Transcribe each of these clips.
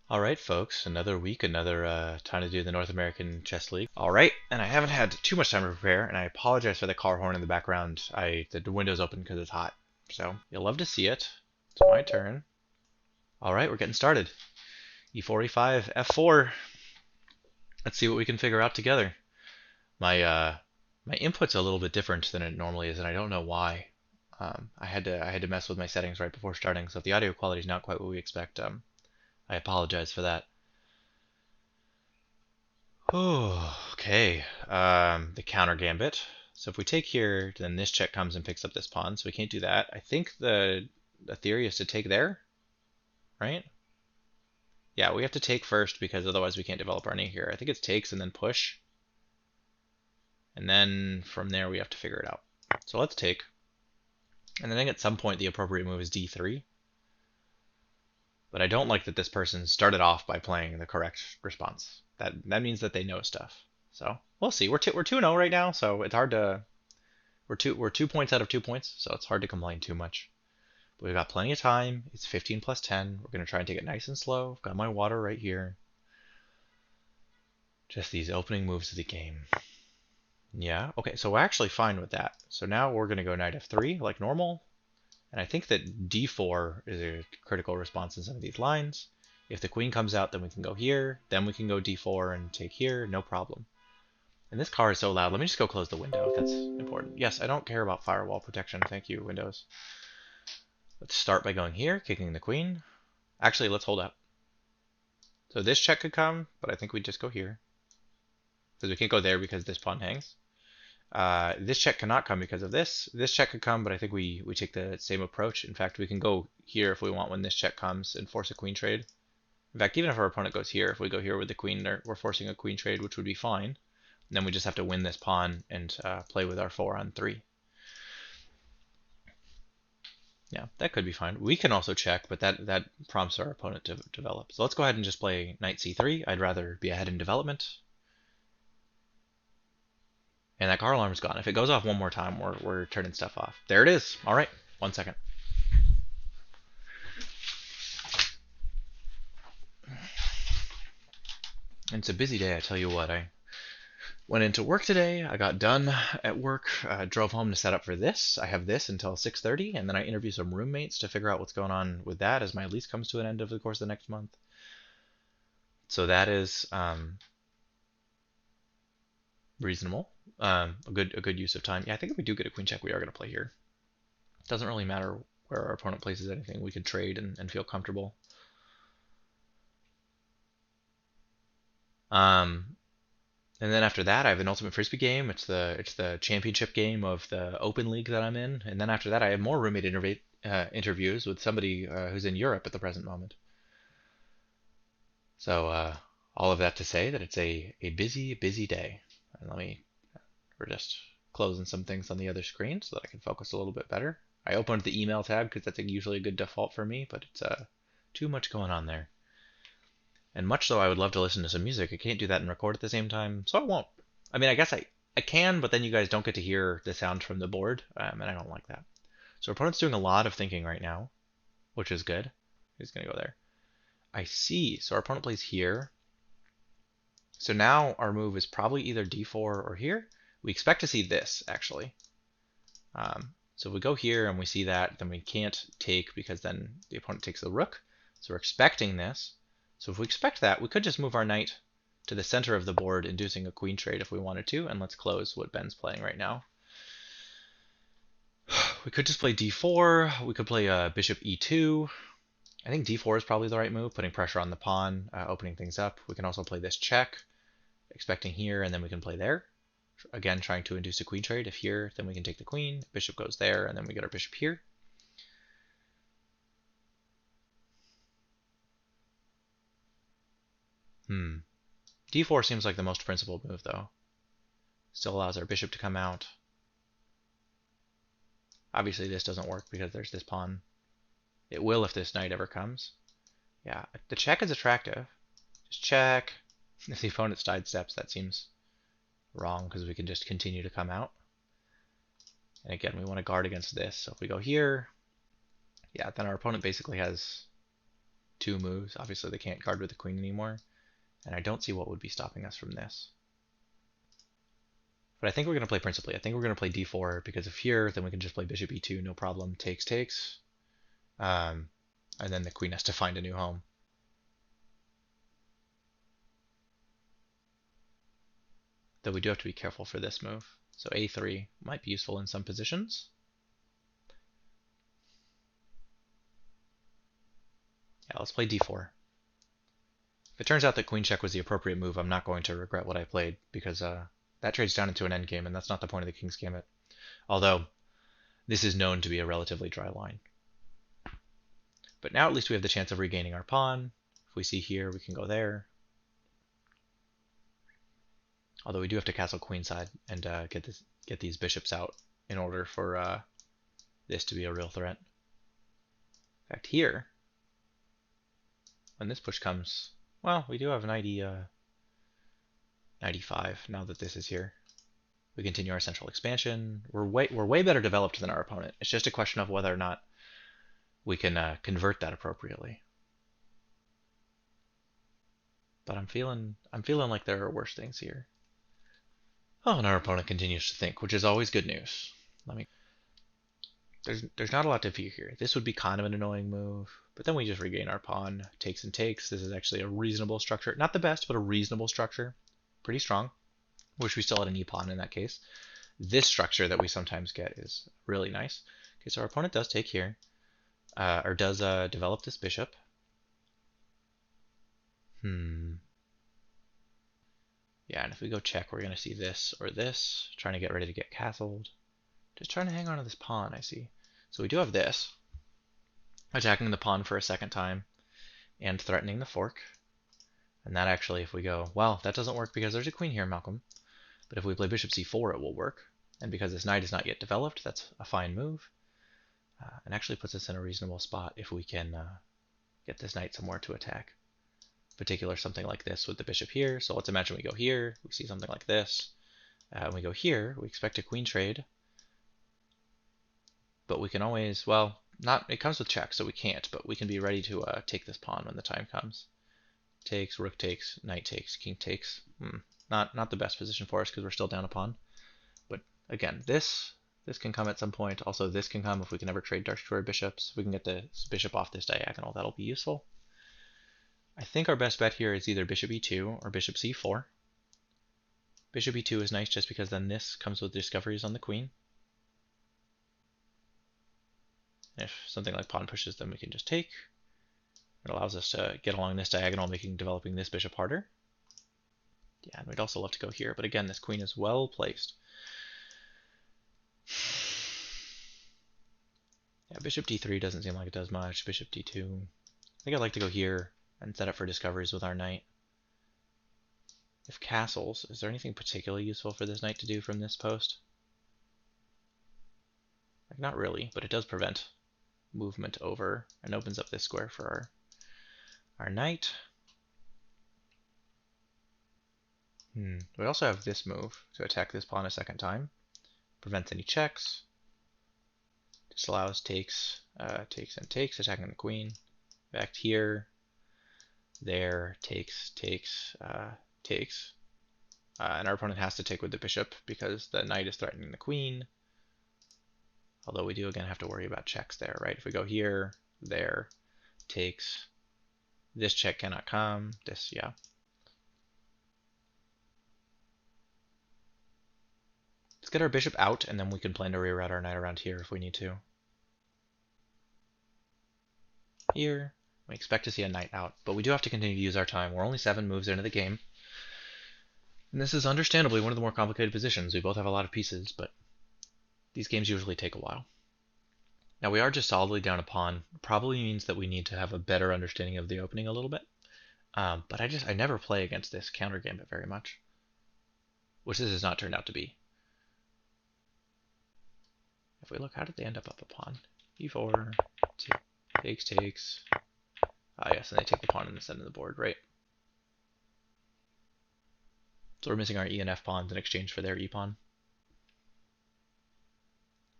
All right, folks, another week, another time to do the North American Chess League. All right, and I haven't had too much time to prepare, and I apologize for the car horn in the background. The window's open because it's hot, so you'll love to see it. It's my turn. All right, we're getting started. E4, E5, F4. Let's see what we can figure out together. My input's a little bit different than it normally is, and I don't know why. I had to mess with my settings right before starting, so if the audio quality is not quite what we expect, I apologize for that. Oh, okay. The counter gambit. So if we take here, then this check comes and picks up this pawn, so we can't do that. I think the theory is to take there, right? Yeah, we have to take first because otherwise we can't develop our knee here. I think it's takes and then push. And then from there we have to figure it out. So let's take. And I think at some point the appropriate move is d3. But I don't like that this person started off by playing the correct response. That means that they know stuff. So we'll see. We're 2-0 right now, so it's hard to. We're 2 points out of 2 points, so it's hard to complain too much. But we've got plenty of time. It's 15 plus 10. We're gonna try and take it nice and slow. I've got my water right here. Just these opening moves of the game. Yeah. Okay. So we're actually fine with that. So now we're gonna go knight f3 like normal. And I think that d4 is a critical response in some of these lines. If the queen comes out, then we can go here. Then we can go d4 and take here, no problem. And this car is so loud. Let me just go close the window if that's important. Yes, I don't care about firewall protection. Thank you, Windows. Let's start by going here, kicking the queen. Actually, let's hold up. So this check could come, but I think we just go here. Because we can't go there because this pawn hangs. This check cannot come because of this. This check could come, but I think we take the same approach. In fact, we can go here if we want when this check comes and force a queen trade. In fact, even if our opponent goes here, if we go here with the queen, we're forcing a queen trade, which would be fine. And then we just have to win this pawn and play with our 4 on 3. Yeah, that could be fine. We can also check, but that prompts our opponent to develop. So let's go ahead and just play knight c3. I'd rather be ahead in development. And that car alarm is gone. If it goes off one more time, we're turning stuff off. There it is. All right, 1 second. And it's a busy day, I tell you what. I went into work today. I got done at work, drove home to set up for this. I have this until 6:30, and then I interview some roommates to figure out what's going on with that as my lease comes to an end over the course of the next month. So that is reasonable. A good use of time. Yeah, I think if we do get a queen check, we are going to play here. It doesn't really matter where our opponent places anything. We could trade and feel comfortable. And then after that, I have an Ultimate Frisbee game. It's the championship game of the Open League that I'm in. And then after that, I have more roommate interviews with somebody who's in Europe at the present moment. So all of that to say that it's a busy day. And we're just closing some things on the other screen so that I can focus a little bit better. I opened the email tab because that's usually a good default for me, but it's too much going on there. And much though I would love to listen to some music, I can't do that and record at the same time, so I won't. I mean, I guess I can, but then you guys don't get to hear the sound from the board, and I don't like that. So our opponent's doing a lot of thinking right now, which is good. He's going to go there. I see. So our opponent plays here. So now our move is probably either d4 or here. We expect to see this, actually. So if we go here and we see that, then we can't take because then the opponent takes the rook. So we're expecting this. So if we expect that, we could just move our knight to the center of the board, inducing a queen trade if we wanted to. And let's close what Ben's playing right now. We could just play d4. We could play bishop e2. I think d4 is probably the right move, putting pressure on the pawn, opening things up. We can also play this check, expecting here, and then we can play there. Again, trying to induce a queen trade. If here, then we can take the queen. Bishop goes there, and then we get our bishop here. D4 seems like the most principled move, though. Still allows our bishop to come out. Obviously, this doesn't work because there's this pawn. It will if this knight ever comes. Yeah, the check is attractive. Just check. If the opponent sidesteps, that seems wrong because we can just continue to come out. And again, we want to guard against this. So if we go here, yeah, then our opponent basically has 2 moves. Obviously they can't guard with the queen anymore, and I don't see what would be stopping us from this. But I think we're going to play principally. I think we're going to play d4 because if here, then we can just play bishop e2, no problem. Takes, takes. And then the queen has to find a new home. Though we do have to be careful for this move. So a3 might be useful in some positions. Yeah, let's play d4. If it turns out that queen check was the appropriate move, I'm not going to regret what I played, because that trades down into an endgame, and that's not the point of the King's Gambit. Although, this is known to be a relatively dry line. But now at least we have the chance of regaining our pawn. If we see here, we can go there. Although we do have to castle queenside and get these bishops out in order for this to be a real threat. In fact, here, when this push comes, well, we do have knight e5 now that this is here. We continue our central expansion. We're way better developed than our opponent. It's just a question of whether or not we can convert that appropriately. But I'm feeling like there are worse things here. Oh, and our opponent continues to think, which is always good news. There's not a lot to view here. This would be kind of an annoying move, but then we just regain our pawn. Takes and takes. This is actually a reasonable structure. Not the best, but a reasonable structure. Pretty strong. Wish we still had an e-pawn in that case. This structure that we sometimes get is really nice. Okay, so our opponent does take here, or does develop this bishop. Yeah, and if we go check, we're going to see this or this, trying to get ready to get castled. Just trying to hang on to this pawn, I see. So we do have this, attacking the pawn for a second time, and threatening the fork. And that actually, if we go, well, that doesn't work because there's a queen here, Malcolm. But if we play bishop c4, it will work. And because this knight is not yet developed, that's a fine move. And actually puts us in a reasonable spot if we can get this knight somewhere to attack. Particular something like this with the bishop here. So let's imagine we go here, we see something like this. And we go here, we expect a queen trade. But we can always, well, it comes with check, so we can't, but we can be ready to take this pawn when the time comes. Takes, rook takes, knight takes, king takes. Not the best position for us because we're still down a pawn. But again, this can come at some point. Also, this can come if we can ever trade darks to our bishops. If we can get the bishop off this diagonal, that'll be useful. I think our best bet here is either bishop e2 or bishop c4. Bishop e2 is nice just because then this comes with discoveries on the queen. If something like pawn pushes, then we can just take. It allows us to get along this diagonal, making developing this bishop harder. Yeah, and we'd also love to go here, but again, this queen is well placed. Yeah, bishop d3 doesn't seem like it does much. Bishop d2. I think I'd like to go here and set up for discoveries with our knight. If castles, is there anything particularly useful for this knight to do from this post? Like, not really, but it does prevent movement over and opens up this square for our knight. We also have this move to attack this pawn a second time. Prevents any checks. Disallows takes, takes and takes, attacking the queen. Back here. There, takes, takes, takes. And our opponent has to take with the bishop because the knight is threatening the queen. Although we do again have to worry about checks there, right? If we go here, there, takes. This check cannot come. This, yeah. Let's get our bishop out, and then we can plan to reroute our knight around here if we need to. Here, we expect to see a knight out, but we do have to continue to use our time. We're only 7 moves into the game. And this is understandably one of the more complicated positions. We both have a lot of pieces, but these games usually take a while. Now we are just solidly down a pawn. Probably means that we need to have a better understanding of the opening a little bit. But I never play against this counter gambit very much, which this has not turned out to be. If we look, how did they end up a pawn? e4, takes, takes. Ah, yes, and they take the pawn in the center of the board, right? So we're missing our e and f pawns in exchange for their e pawn.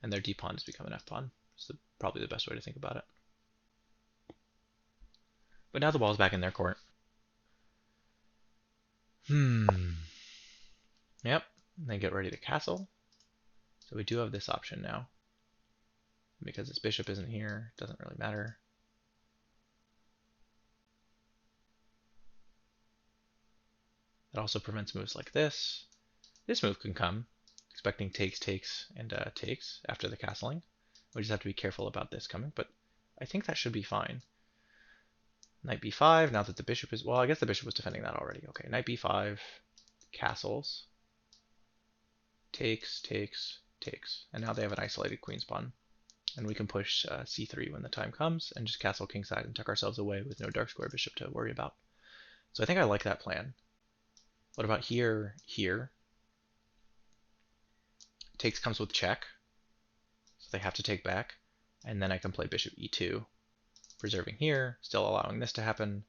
And their d pawn has become an f pawn. It's probably the best way to think about it. But now the ball's back in their court. Yep. They get ready to castle. So we do have this option now. Because this bishop isn't here, it doesn't really matter. That also prevents moves like this. This move can come, expecting takes, and takes after the castling. We just have to be careful about this coming, but I think that should be fine. Knight b5, now that the bishop is... Well, I guess the bishop was defending that already. Okay, knight b5, castles, takes. And now they have an isolated queen's pawn. And we can push c3 when the time comes and just castle kingside and tuck ourselves away with no dark square bishop to worry about. So I think I like that plan. What about here? Takes comes with check, so they have to take back. And then I can play bishop e2, preserving here, still allowing this to happen.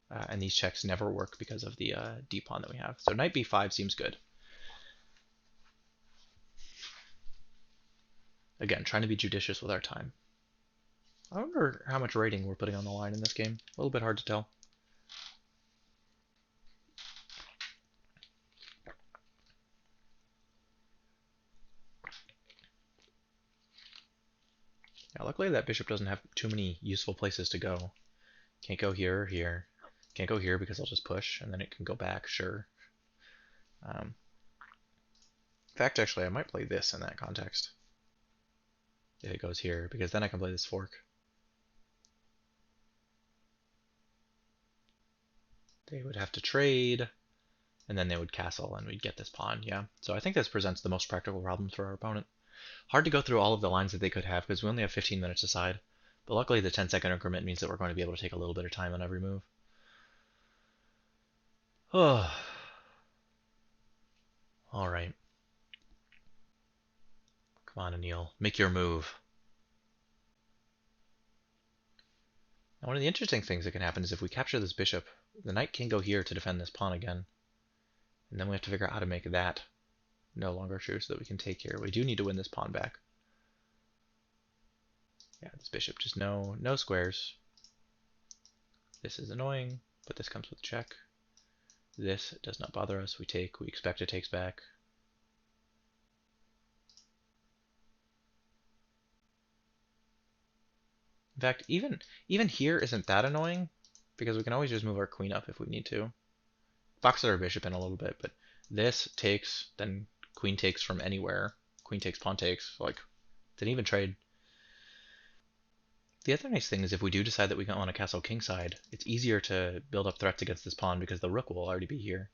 And these checks never work because of the d pawn that we have. So knight b5 seems good. Again, trying to be judicious with our time. I wonder how much rating we're putting on the line in this game. A little bit hard to tell. Yeah, luckily that bishop doesn't have too many useful places to go. Can't go here or here. Can't go here because I'll just push, and then it can go back, sure. In fact, actually, I might play this in that context. If it goes here, because then I can play this fork. They would have to trade, and then they would castle, and we'd get this pawn, yeah. So I think this presents the most practical problems for our opponent. Hard to go through all of the lines that they could have, because we only have 15 minutes aside. But luckily the 10-second increment means that we're going to be able to take a little bit of time on every move. Oh. Alright. Come on, Anil. Make your move. Now, one of the interesting things that can happen is if we capture this bishop, the knight can go here to defend this pawn again. And then we have to figure out how to make that no longer true so that we can take here. We do need to win this pawn back. Yeah, this bishop, just no squares. This is annoying, but this comes with check. This does not bother us. We take, we expect it takes back. In fact, even here isn't that annoying, because we can always just move our queen up if we need to. Box our bishop in a little bit, but this takes, then queen takes from anywhere. Queen takes, pawn takes, like, didn't even trade. The other nice thing is if we do decide that we want to castle kingside, it's easier to build up threats against this pawn because the rook will already be here.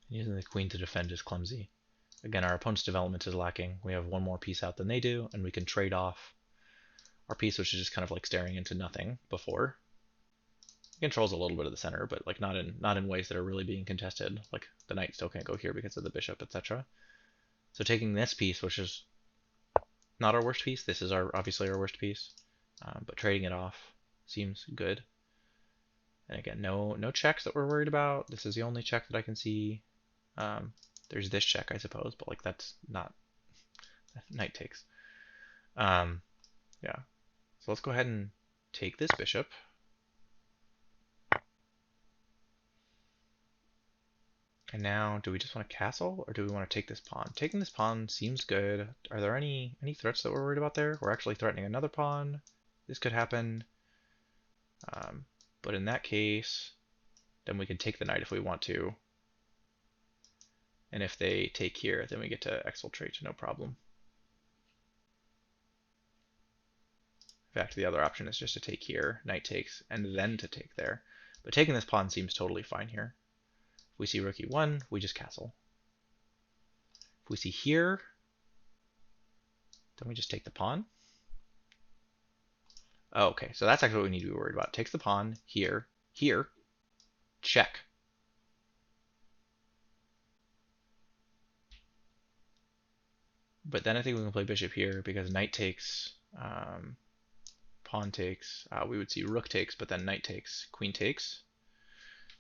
Using the queen to defend is clumsy. Again, our opponent's development is lacking. We have one more piece out than they do, and we can trade off our piece, which is just kind of like staring into nothing before. It controls a little bit of the center, but like not in ways that are really being contested. Like the knight still can't go here because of the bishop, etc. So taking this piece, which is not our worst piece, this is obviously our worst piece, but trading it off seems good. And again, no checks that we're worried about. This is the only check that I can see. There's this check, I suppose, but like that's not knight takes. Yeah. So let's go ahead and take this bishop. And now, do we just want to castle, or do we want to take this pawn? Taking this pawn seems good. Are there any threats that we're worried about there? We're actually threatening another pawn. This could happen. But in that case, then we can take the knight if we want to. And if they take here, then we get to exfiltrate, no problem. In fact, the other option is just to take here, knight takes, and then to take there. But taking this pawn seems totally fine here. If we see rook e1, we just castle. If we see here, then we just take the pawn. Oh, okay, so that's actually what we need to be worried about. Takes the pawn here, check. But then I think we can play bishop here because knight takes, pawn takes. We would see rook takes, but then knight takes, queen takes.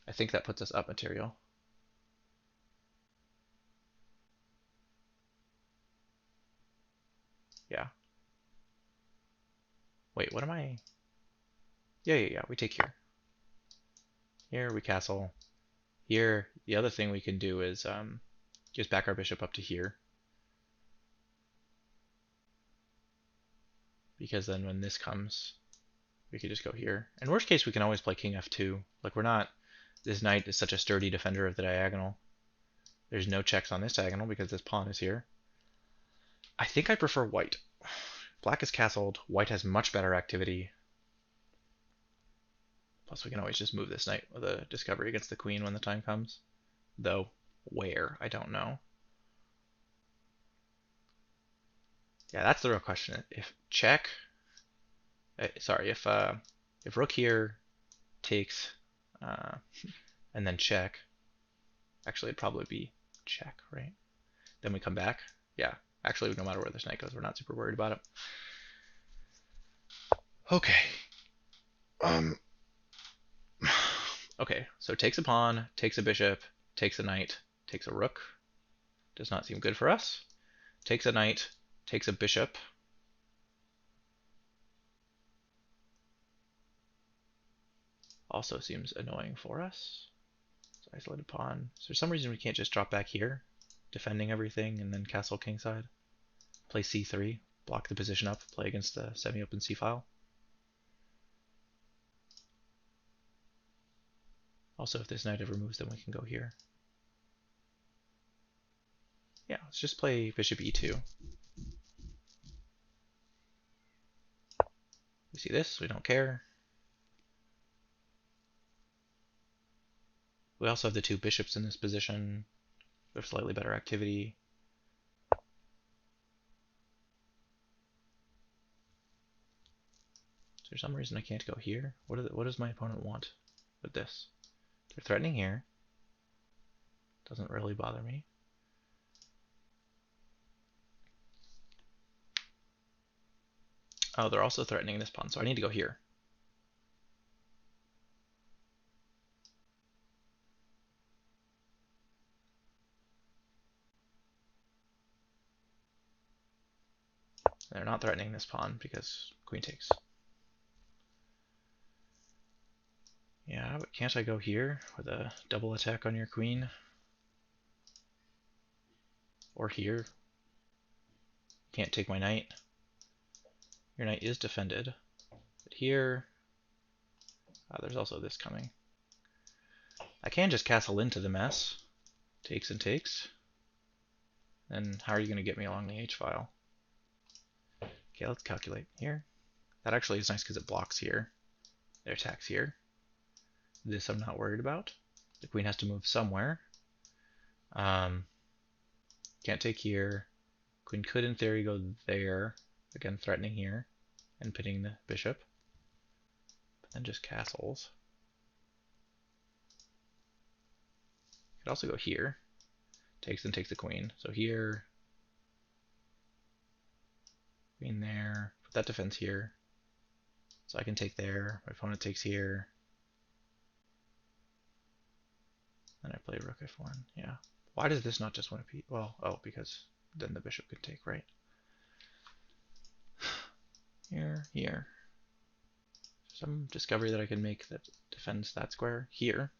I think that puts us up material. Yeah. Wait, what am I? Yeah. We take here. Here we castle. Here, the other thing we can do is just back our bishop up to here. Because then when this comes, we could just go here. In worst case, we can always play king f2. Like, we're not... This knight is such a sturdy defender of the diagonal. There's no checks on this diagonal because this pawn is here. I think I prefer white. Black is castled. White has much better activity. Plus, we can always just move this knight with a discovery against the queen when the time comes. Though, where? I don't know. Yeah, that's the real question. If check... sorry, if rook here takes... and then check... Actually, it'd probably be check, right? Then we come back. Yeah, actually, no matter where this knight goes, we're not super worried about it. Okay. Okay, so takes a pawn, takes a bishop, takes a knight, takes a rook. Does not seem good for us. Takes a knight, takes a bishop. Also seems annoying for us. So isolated pawn. Is there some reason we can't just drop back here, defending everything, and then castle kingside? Play c3, block the position up, play against the semi-open c-file. Also, if this knight ever moves, then we can go here. Yeah, let's just play bishop e2. We see this, we don't care. We also have the two bishops in this position. We have slightly better activity. Is there some reason I can't go here? What does my opponent want with this? They're threatening here. Doesn't really bother me. Oh, they're also threatening this pawn, so I need to go here. They're not threatening this pawn because queen takes. Yeah, but can't I go here with a double attack on your queen? Or here? Can't take my knight. Your knight is defended. But here... there's also this coming. I can just castle into the mess. Takes and takes. Then how are you going to get me along the h-file? Okay, let's calculate here. That actually is nice because it blocks here. It attacks here. This I'm not worried about. The queen has to move somewhere. Can't take here. Queen could, in theory, go there. Again, threatening here and pinning the bishop. But then just castles. Could also go here. Takes and takes the queen. So here. Queen there. Put that defense here. So I can take there. My opponent takes here. Then I play rook f1. Yeah. Why does this not just win a piece? Well, oh, because then the bishop could take, right? Here. Some discovery that I can make that defends that square here.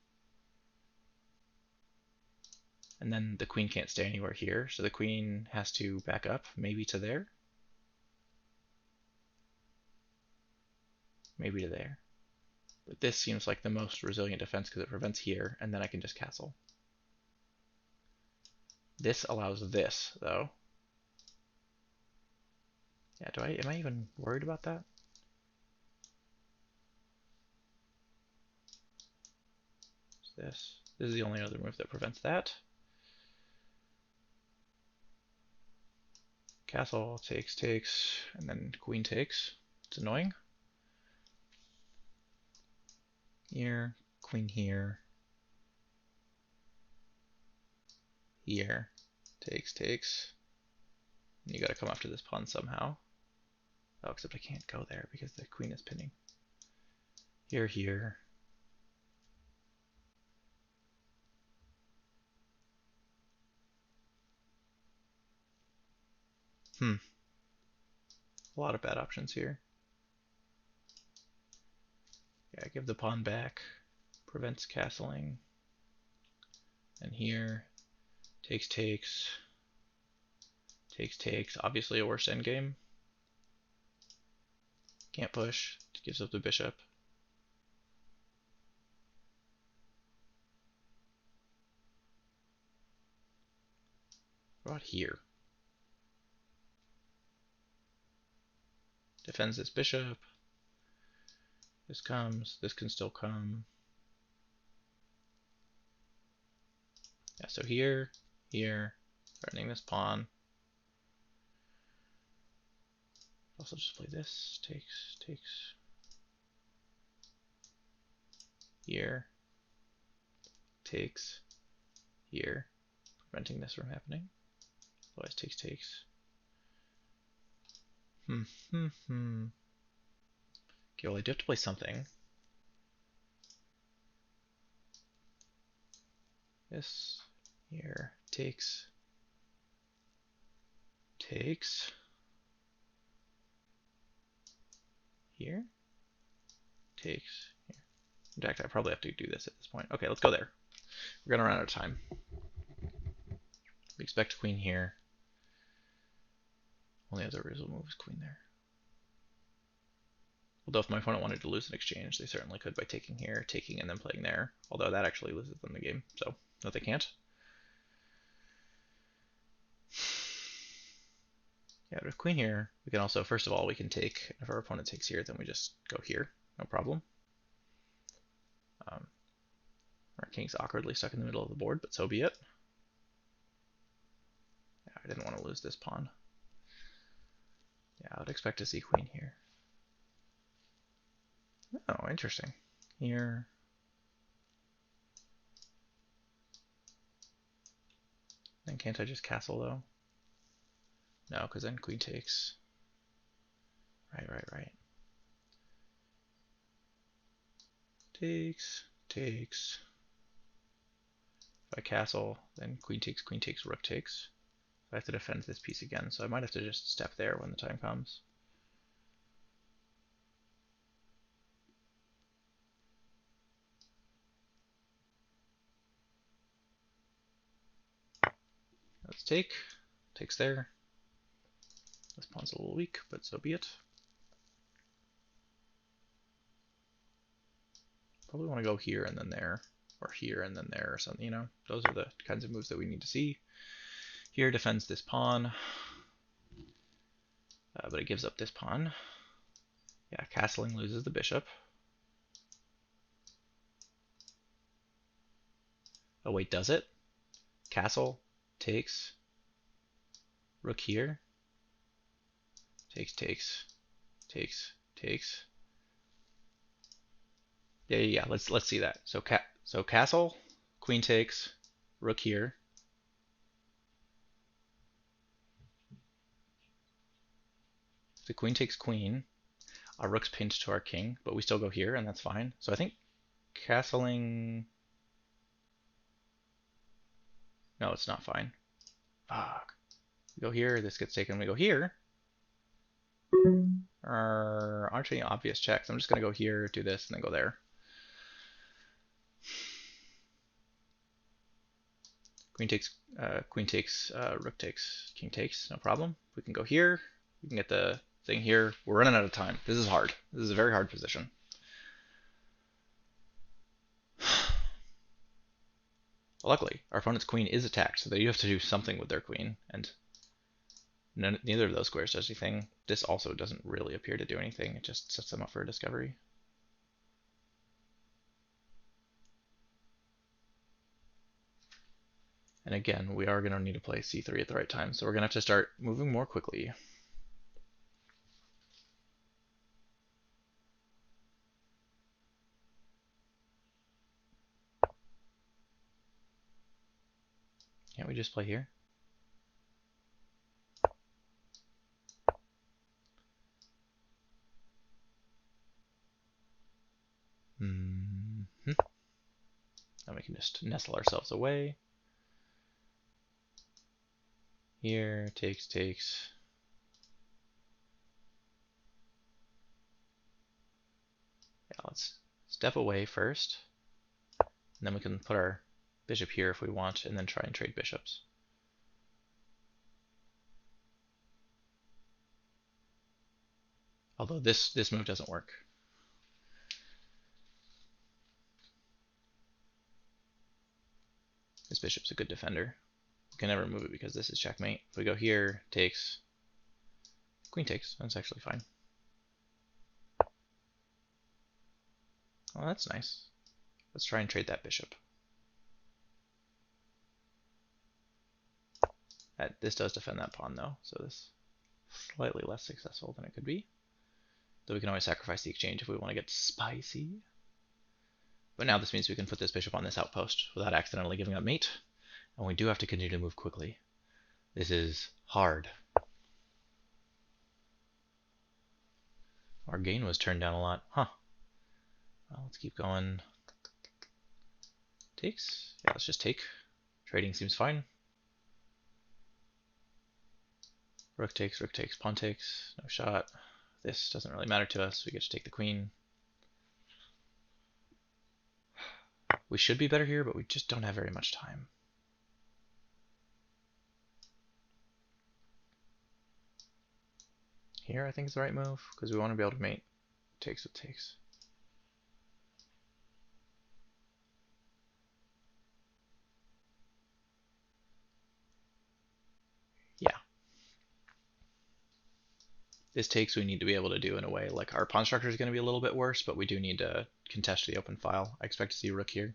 And then the queen can't stay anywhere here, so the queen has to back up, maybe to there. Maybe to there. But this seems like the most resilient defense because it prevents here, and then I can just castle. This allows this, though. Yeah, am I even worried about that? This is the only other move that prevents that. Castle takes, and then queen takes. It's annoying. Here, queen here. Here, takes. And you gotta come after this pawn somehow. Oh, except I can't go there because the queen is pinning. Here. A lot of bad options here. Yeah, give the pawn back. Prevents castling. And here, takes, takes. Takes, takes. Obviously a worse endgame. Can't push. Gives up the bishop. What about here? Defends this bishop. This comes. This can still come. Yeah, so here, threatening this pawn. Also just play this. Takes, takes. Here. Takes. Here. Preventing this from happening. Otherwise takes, takes. Okay, well I do have to play something. This here takes, takes. Here, takes. Here. In fact, I probably have to do this at this point. Okay, let's go there. We're gonna run out of time. We expect queen here. Only other reasonable move is queen there. Although if my opponent wanted to lose an exchange, they certainly could by taking here, taking, and then playing there. Although that actually loses them the game, so no, they can't. Yeah, but with queen here, we can also, first of all, we can take, if our opponent takes here, then we just go here, no problem. Our king's awkwardly stuck in the middle of the board, but so be it. Yeah, I didn't want to lose this pawn. Yeah, I would expect to see queen here. Oh, interesting. Here. Then can't I just castle, though? No, because then queen takes. Right. Takes, takes. If I castle, then queen takes, rook takes. I have to defend this piece again, so I might have to just step there when the time comes. Let's take. Takes there. This pawn's a little weak, but so be it. Probably want to go here and then there, or here and then there or something, you know? Those are the kinds of moves that we need to see. Here defends this pawn, but it gives up this pawn. Yeah, castling loses the bishop. Oh wait, does it? Castle, takes, rook here, takes, takes, takes, takes. Yeah. Let's see that. So castle, queen takes, rook here. The queen takes queen. Our rook's pinned to our king, but we still go here, and that's fine. So I think castling. No, it's not fine. Fuck. We go here, this gets taken, we go here. Aren't any obvious checks. I'm just going to go here, do this, and then go there. Queen takes, rook takes, king takes, no problem. We can go here. We can get the thing here. We're running out of time. This is hard. This is a very hard position. Luckily, our opponent's queen is attacked, so they have to do something with their queen, and neither of those squares does anything. This also doesn't really appear to do anything. It just sets them up for a discovery. And again, we are going to need to play c3 at the right time, so we're going to have to start moving more quickly. Can't we just play here? Now we can just nestle ourselves away. Here, takes, takes. let's step away first, and then we can put our bishop here if we want, and then try and trade bishops. Although this move doesn't work. This bishop's a good defender. We can never move it because this is checkmate. If we go here, takes, queen takes, that's actually fine. Well, that's nice. Let's try and trade that bishop. This does defend that pawn though, so this is slightly less successful than it could be. Though we can always sacrifice the exchange if we want to get spicy. But now this means we can put this bishop on this outpost without accidentally giving up mate. And we do have to continue to move quickly. This is hard. Our gain was turned down a lot. Huh. Well, let's keep going. Takes? Yeah, let's just take. Trading seems fine. Rook takes, pawn takes. No shot. This doesn't really matter to us. We get to take the queen. We should be better here, but we just don't have very much time. Here, I think is the right move, because we want to be able to mate. Takes what takes. Yeah. This takes we need to be able to do in a way. Like, our pawn structure is going to be a little bit worse, but we do need to contest the open file. I expect to see rook here.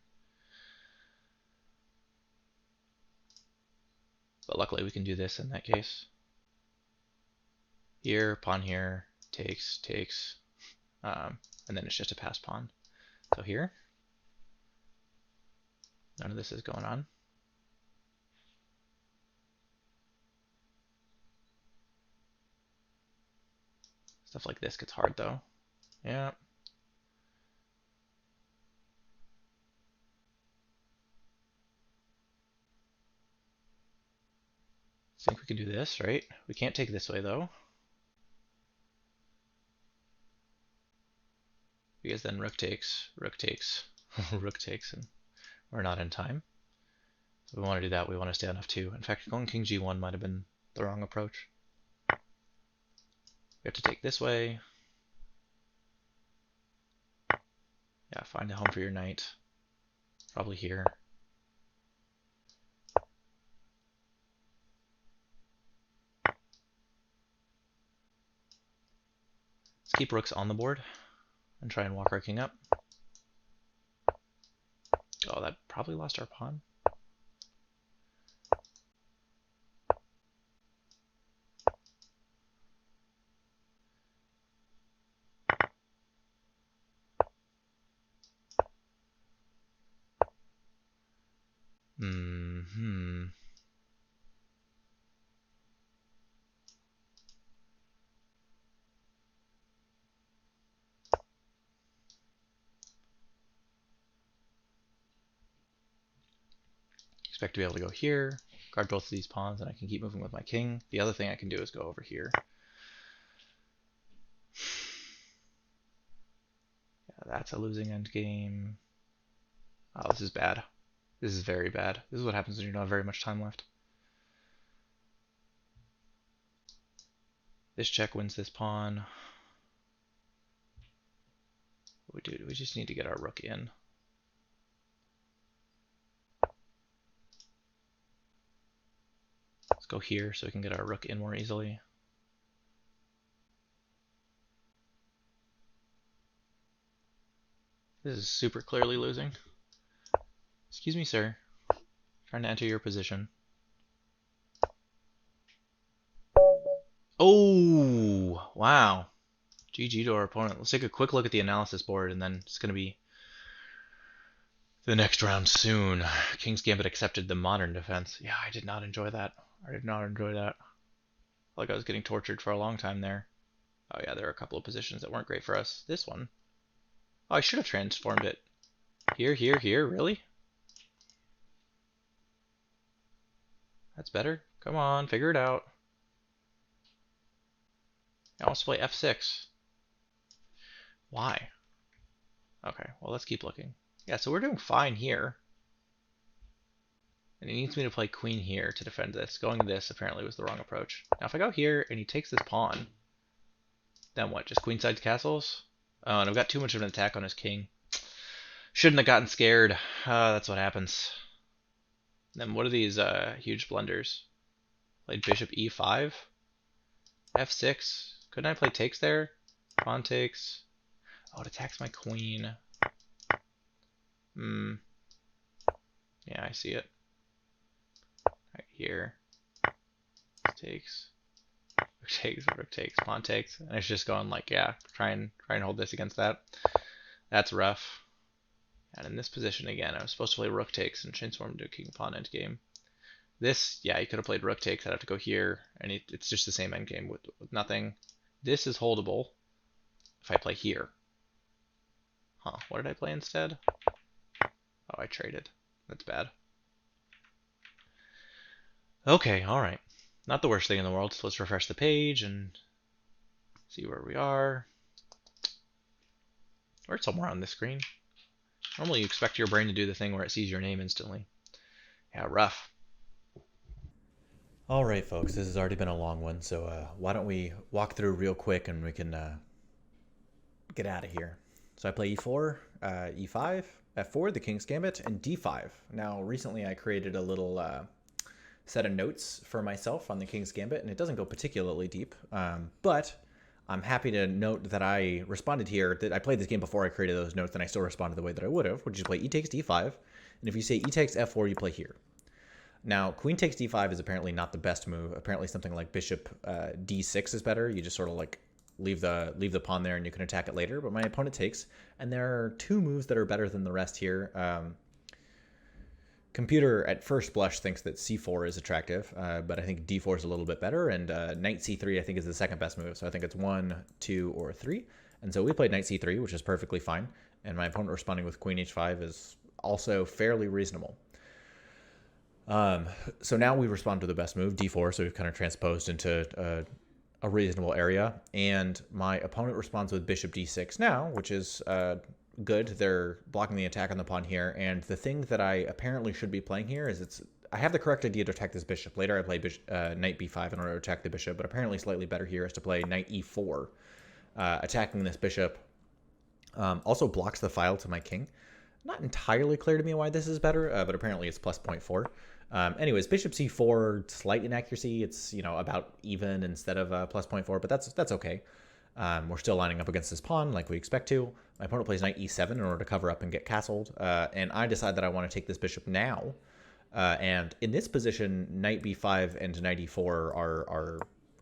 But luckily we can do this in that case. Here, pawn here, takes, and then it's just a pass pawn. So here, none of this is going on. Stuff like this gets hard though. Yeah. I think we can do this, right? We can't take this way though. Because then rook takes, rook takes, and we're not in time. So if we want to do that, we want to stay on f2. In fact, going king g1 might have been the wrong approach. We have to take this way. Yeah, find a home for your knight. Probably here. Let's keep rooks on the board and try and walk our king up. Oh, that probably lost our pawn. Expect to be able to go here, guard both of these pawns, and I can keep moving with my king. The other thing I can do is go over here. Yeah, that's a losing endgame. Oh, this is bad. This is very bad. This is what happens when you don't have very much time left. This check wins this pawn. What we do, we just need to get our rook in. Let's go here so we can get our rook in more easily. This is super clearly losing. Excuse me, sir. Trying to enter your position. Oh, wow. GG to our opponent. Let's take a quick look at the analysis board, and then it's going to be the next round soon. King's Gambit accepted the modern defense. Yeah, I did not enjoy that. I did not enjoy that. Like I was getting tortured for a long time there. Oh yeah, there are a couple of positions that weren't great for us. This one. Oh, I should have transformed it. Here, really? That's better. Come on, figure it out. I want to play f6. Why? Okay, well, let's keep looking. Yeah, so we're doing fine here. And he needs me to play queen here to defend this. Going this apparently was the wrong approach. Now, if I go here and he takes this pawn, then what? Just queenside castles? Oh, and I've got too much of an attack on his king. Shouldn't have gotten scared. That's what happens. Then what are these huge blunders? Played bishop e5, f6. Couldn't I play takes there? Pawn takes. Oh, it attacks my queen. Yeah, I see it. Right here. Takes. Rook takes, pawn takes. And it's just going like, yeah, try and hold this against that. That's rough. And in this position again, I was supposed to play rook takes and transform into a king pawn endgame. This, yeah, you could have played rook takes. I'd have to go here, and it's just the same endgame with nothing. This is holdable if I play here. Huh, what did I play instead? Oh, I traded. That's bad. Okay, alright. Not the worst thing in the world, so let's refresh the page and see where we are. We're somewhere on this screen. Normally you expect your brain to do the thing where it sees your name instantly. Yeah, rough. All right, folks, this has already been a long one, so why don't we walk through real quick and we can get out of here. So I play e4, e5, f4, the King's Gambit, and d5. Now, recently I created a little set of notes for myself on the King's Gambit, and it doesn't go particularly deep, but I'm happy to note that I responded here, that I played this game before I created those notes, and I still responded the way that I would have, which is play e takes d5, and if you say e takes f4, you play here. Now, queen takes d5 is apparently not the best move. Apparently something like bishop d6 is better. You just sort of like leave the pawn there and you can attack it later, but my opponent takes, and there are two moves that are better than the rest here. Computer at first blush thinks that c4 is attractive, but I think d4 is a little bit better, and knight c3 I think is the second best move. So I think it's 1, 2, or 3. And so we played knight c3, which is perfectly fine, and my opponent responding with queen h5 is also fairly reasonable. So now we respond to the best move, d4, so we've kind of transposed into a reasonable area, and my opponent responds with bishop d6 now, which is good. They're blocking the attack on the pawn here, and the thing that I apparently should be playing here is I have the correct idea to attack this bishop. Later I play knight b5 in order to attack the bishop, but apparently slightly better here is to play knight e4, attacking this bishop. Also blocks the file to my king. Not entirely clear to me why this is better, but apparently it's plus 0.4. Anyways, bishop c4, slight inaccuracy. It's, about even instead of plus 0.4, but that's okay. We're still lining up against this pawn like we expect to. My opponent plays knight e7 in order to cover up and get castled, and I decide that I want to take this bishop now. And in this position, knight b5 and knight e4 are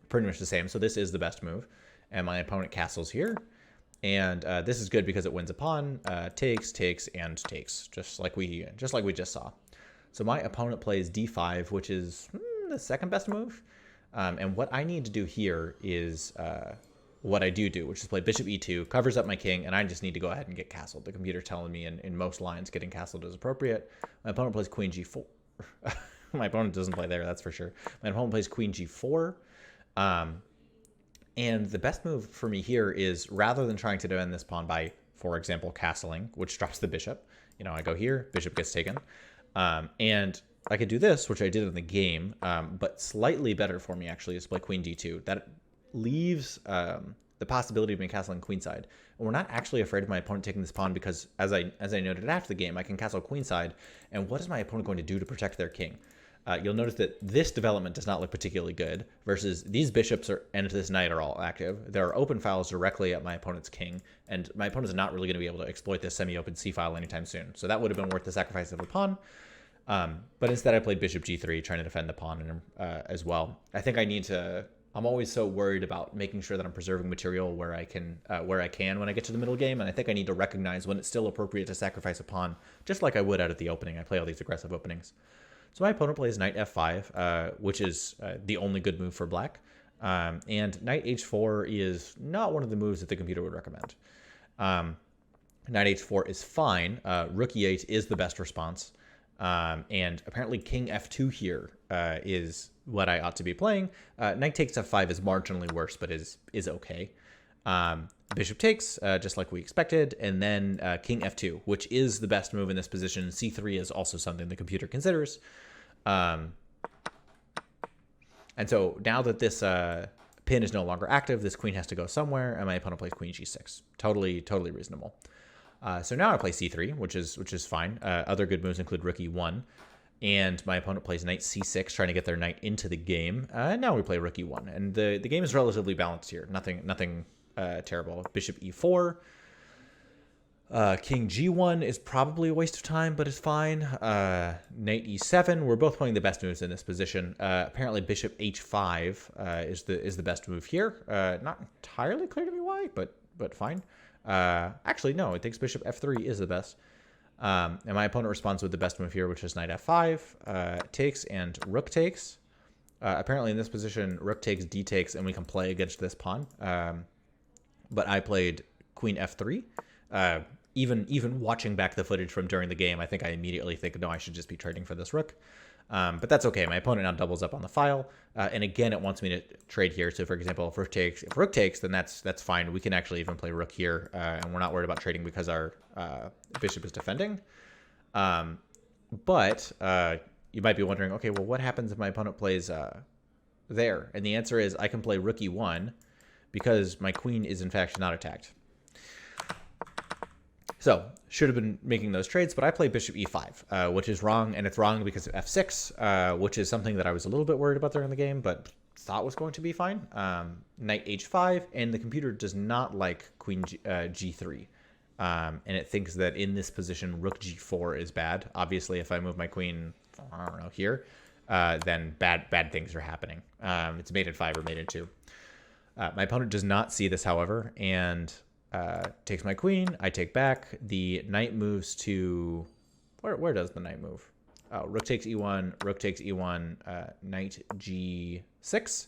pretty much the same, so this is the best move. And my opponent castles here. And this is good because it wins a pawn, takes, and takes, just like we just saw. So my opponent plays d5, which is the second best move. And what I need to do here is what I do, which is play bishop e2, covers up my king, and I just need to go ahead and get castled. The computer's telling me in most lines getting castled is appropriate. My opponent plays queen g4. My opponent doesn't play there, that's for sure. My opponent plays queen g4. And the best move for me here is, rather than trying to defend this pawn by, for example, castling, which drops the bishop, I go here, bishop gets taken. And I could do this, which I did in the game, but slightly better for me actually is play queen d2. That leaves the possibility of me castling queenside. And we're not actually afraid of my opponent taking this pawn because, as I noted after the game, I can castle queenside. And what is my opponent going to do to protect their king? You'll notice that this development does not look particularly good, versus these bishops and this knight are all active. There are open files directly at my opponent's king, and my opponent is not really going to be able to exploit this semi-open c file anytime soon. So that would have been worth the sacrifice of a pawn. But instead I played bishop g3, trying to defend the pawn as well. I think I need to... I'm always so worried about making sure that I'm preserving material where I can when I get to the middle game, and I think I need to recognize when it's still appropriate to sacrifice a pawn, just like I would out at the opening. I play all these aggressive openings. So my opponent plays knight f5, which is the only good move for black. And knight h4 is not one of the moves that the computer would recommend. Knight h4 is fine. Rook e8 is the best response. And apparently king f2 here is what I ought to be playing. Knight takes f5 is marginally worse, but is okay. bishop takes, just like we expected, and then king f2, which is the best move in this position. c3 is also something the computer considers. And so now that this pin is no longer active, this queen has to go somewhere, and my opponent plays queen g6. Totally reasonable. So now I play c3, which is fine. Other good moves include rook e1, and my opponent plays knight c6, trying to get their knight into the game. And now we play rook e1, and the game is relatively balanced here. Nothing terrible. Bishop e4. King g1 is probably a waste of time, but it's fine. Knight e7. We're both playing the best moves in this position. Apparently, bishop h5 is the best move here. Not entirely clear to me why, but fine. Actually, no. It thinks bishop f3 is the best. And my opponent responds with the best move here, which is knight f5, takes, and rook takes. Apparently, in this position, rook takes, d takes, and we can play against this pawn. But I played queen f3. Even watching back the footage from during the game, I think I immediately think, no, I should just be trading for this rook. But that's okay. My opponent now doubles up on the file. And again, it wants me to trade here. So for example, if rook takes, then that's fine. We can actually even play rook here. And we're not worried about trading because our bishop is defending. But you might be wondering, okay, well, what happens if my opponent plays there? And the answer is I can play rook e1 because my queen is in fact not attacked. So, should have been making those trades, but I play bishop e5, which is wrong, and it's wrong because of f6, which is something that I was a little bit worried about during the game, but thought was going to be fine. Knight h5, and the computer does not like queen g3, and it thinks that in this position, rook g4 is bad. Obviously, if I move my queen, I don't know, here, then bad things are happening. It's mate in 5 or mate in 2. My opponent does not see this, however, and takes my queen. I take back. The knight moves to where does the knight move? Oh, rook takes e1, rook takes e1, knight g6,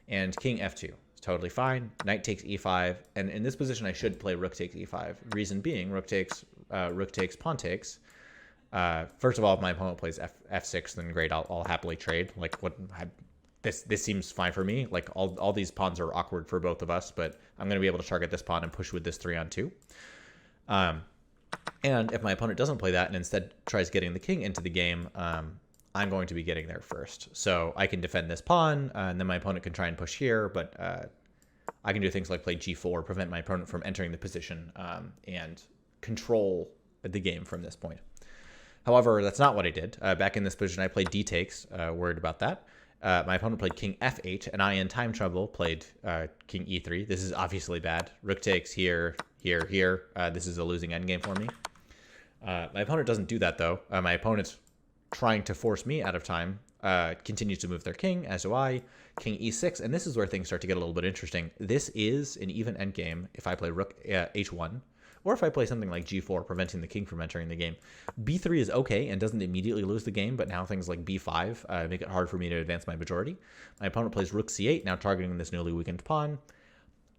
and king f2. It's totally fine. Knight takes e5, and in this position I should play rook takes e5. Reason being, rook takes, pawn takes. First of all, if my opponent plays f6, then great. I'll happily trade. Like what? This seems fine for me. Like all these pawns are awkward for both of us, but I'm going to be able to target this pawn and push with this 3-on-2. And if my opponent doesn't play that and instead tries getting the king into the game, I'm going to be getting there first. So I can defend this pawn, and then my opponent can try and push here, but I can do things like play g4, prevent my opponent from entering the position, and control the game from this point. However, that's not what I did. Back in this position, I played d takes, worried about that. My opponent played king f8, and I, in time trouble, played king e3. This is obviously bad. Rook takes here, here, here. This is a losing endgame for me. My opponent doesn't do that, though. My opponent's trying to force me out of time. Continues to move their king, as do I. King e6, and this is where things start to get a little bit interesting. This is an even endgame if I play rook h1, or if I play something like g4, preventing the king from entering the game. b3 is okay and doesn't immediately lose the game, but now things like b5 make it hard for me to advance my majority. My opponent plays rook c8, now targeting this newly weakened pawn.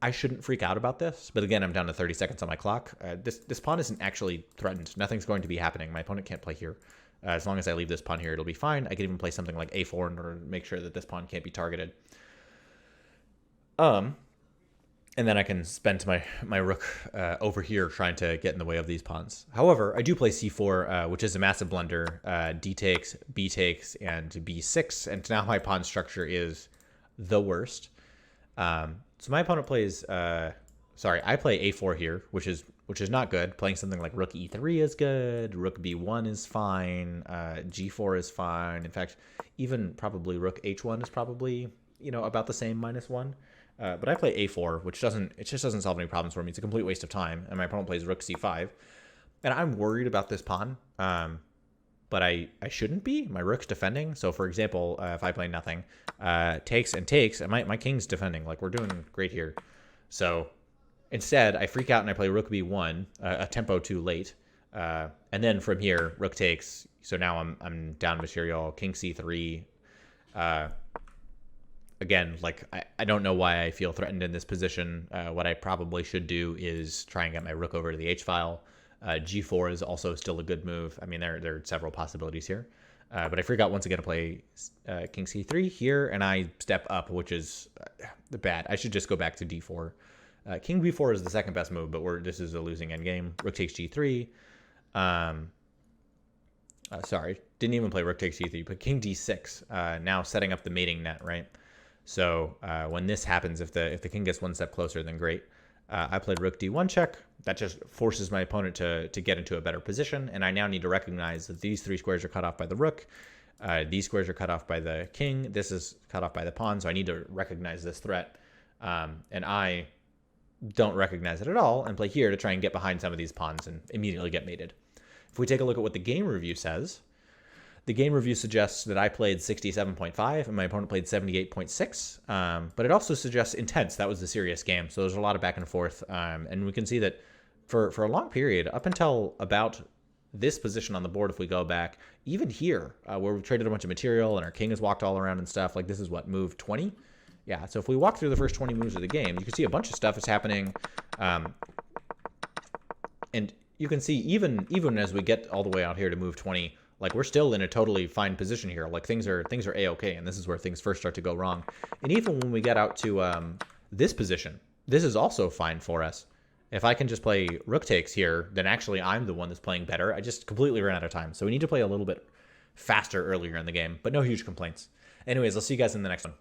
I shouldn't freak out about this, but again, I'm down to 30 seconds on my clock. This pawn isn't actually threatened. Nothing's going to be happening. My opponent can't play here. As long as I leave this pawn here, it'll be fine. I could even play something like a4 in order to make sure that this pawn can't be targeted. And then I can spend my rook over here trying to get in the way of these pawns. However, I do play c4, which is a massive blunder. D takes, b takes, and b6. And now my pawn structure is the worst. So my opponent plays... I play a4 here, which is not good. Playing something like rook e3 is good. Rook b1 is fine. g4 is fine. In fact, even probably rook h1 is probably about the same -1. But I play a4, which just doesn't solve any problems for me. It's a complete waste of time. And my opponent plays rook c5. And I'm worried about this pawn. But I shouldn't be. My rook's defending. So for example, if I play nothing, takes and takes, and my king's defending. Like, we're doing great here. So instead, I freak out and I play rook b1, a tempo too late. And then from here, rook takes. So now I'm down material. King c3. Again, like, I don't know why I feel threatened in this position. What I probably should do is try and get my rook over to the h-file. G4 is also still a good move. I mean, there are several possibilities here. But I freak out once again to play king c3 here, and I step up, which is bad. I should just go back to d4. King b4 is the second best move, but this is a losing endgame. Rook takes g3. Sorry, didn't even play rook takes g3, but king d6. Now setting up the mating net, right? So when this happens, if the king gets one step closer, then great. I played rook d1 check. That just forces my opponent to get into a better position, and I now need to recognize that these 3 squares are cut off by the rook. These squares are cut off by the king. This is cut off by the pawn, so I need to recognize this threat. And I don't recognize it at all and play here to try and get behind some of these pawns and immediately get mated. If we take a look at what the game review says, the game review suggests that I played 67.5 and my opponent played 78.6, but it also suggests intense. That was the serious game, so there's a lot of back and forth, and we can see that for a long period, up until about this position on the board, if we go back, even here, where we've traded a bunch of material and our king has walked all around and stuff, like this is what, move 20? Yeah, so if we walk through the first 20 moves of the game, you can see a bunch of stuff is happening, and you can see even as we get all the way out here to move 20, like we're still in a totally fine position here. Like things are a-okay, and this is where things first start to go wrong. And even when we get out to this position, this is also fine for us. If I can just play rook takes here, then actually I'm the one that's playing better. I just completely ran out of time. So we need to play a little bit faster earlier in the game, but no huge complaints. Anyways, I'll see you guys in the next one.